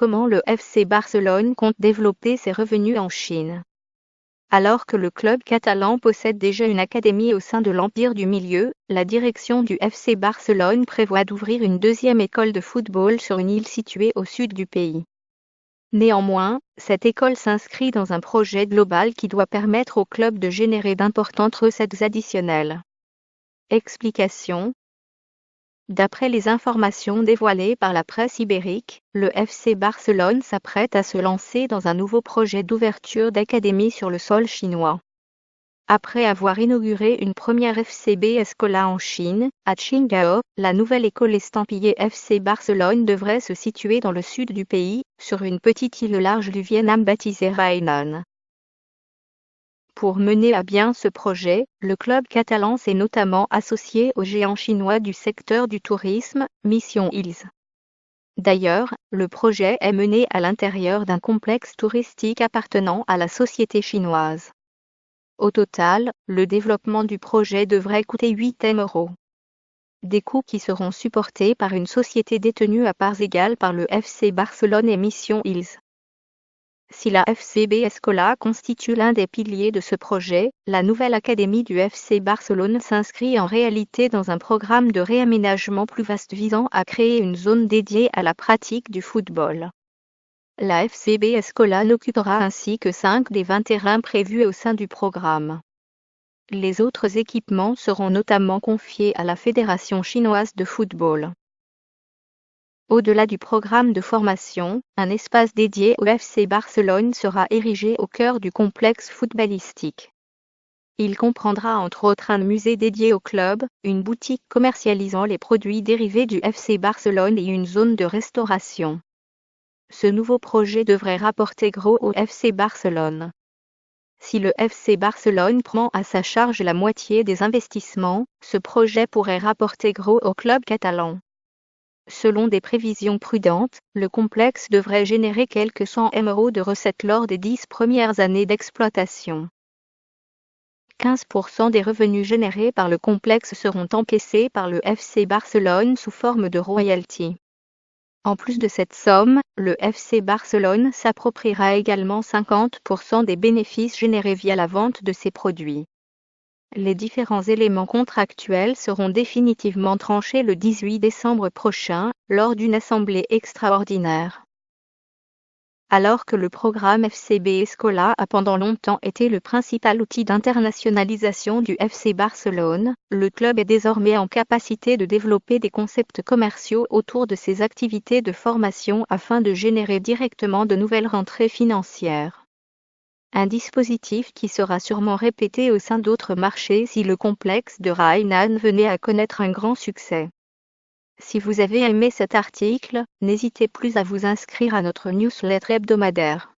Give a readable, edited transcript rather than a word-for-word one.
comment le FC Barcelone compte développer ses revenus en Chine. Alors que le club catalan possède déjà une académie au sein de l'Empire du Milieu, la direction du FC Barcelone prévoit d'ouvrir une deuxième école de football sur une île située au sud du pays. Néanmoins, cette école s'inscrit dans un projet global qui doit permettre au club de générer d'importantes recettes additionnelles. Explication. D'après les informations dévoilées par la presse ibérique, le FC Barcelone s'apprête à se lancer dans un nouveau projet d'ouverture d'académie sur le sol chinois. Après avoir inauguré une première FCB Escola en Chine, à Qingdao, la nouvelle école estampillée FC Barcelone devrait se situer dans le sud du pays, sur une petite île large du Vietnam baptisée Hainan. Pour mener à bien ce projet, le club catalan s'est notamment associé au géant chinois du secteur du tourisme, Mission Hills. D'ailleurs, le projet est mené à l'intérieur d'un complexe touristique appartenant à la société chinoise. Au total, le développement du projet devrait coûter 8 M €. Des coûts qui seront supportés par une société détenue à parts égales par le FC Barcelone et Mission Hills. Si la FCB Escola constitue l'un des piliers de ce projet, la nouvelle académie du FC Barcelone s'inscrit en réalité dans un programme de réaménagement plus vaste visant à créer une zone dédiée à la pratique du football. La FCB Escola n'occupera ainsi que 5 des 20 terrains prévus au sein du programme. Les autres équipements seront notamment confiés à la Fédération chinoise de football. Au-delà du programme de formation, un espace dédié au FC Barcelone sera érigé au cœur du complexe footballistique. Il comprendra entre autres un musée dédié au club, une boutique commercialisant les produits dérivés du FC Barcelone et une zone de restauration. Ce nouveau projet devrait rapporter gros au FC Barcelone. Si le FC Barcelone prend à sa charge la moitié des investissements, ce projet pourrait rapporter gros au club catalan. Selon des prévisions prudentes, le complexe devrait générer quelques 100 M € de recettes lors des 10 premières années d'exploitation. 15% des revenus générés par le complexe seront encaissés par le FC Barcelone sous forme de royalties. En plus de cette somme, le FC Barcelone s'appropriera également 50% des bénéfices générés via la vente de ses produits. Les différents éléments contractuels seront définitivement tranchés le 18 décembre prochain, lors d'une assemblée extraordinaire. Alors que le programme FCB Escola a pendant longtemps été le principal outil d'internationalisation du FC Barcelone, le club est désormais en capacité de développer des concepts commerciaux autour de ses activités de formation afin de générer directement de nouvelles rentrées financières. Un dispositif qui sera sûrement répété au sein d'autres marchés si le complexe de Hainan venait à connaître un grand succès. Si vous avez aimé cet article, n'hésitez plus à vous inscrire à notre newsletter hebdomadaire.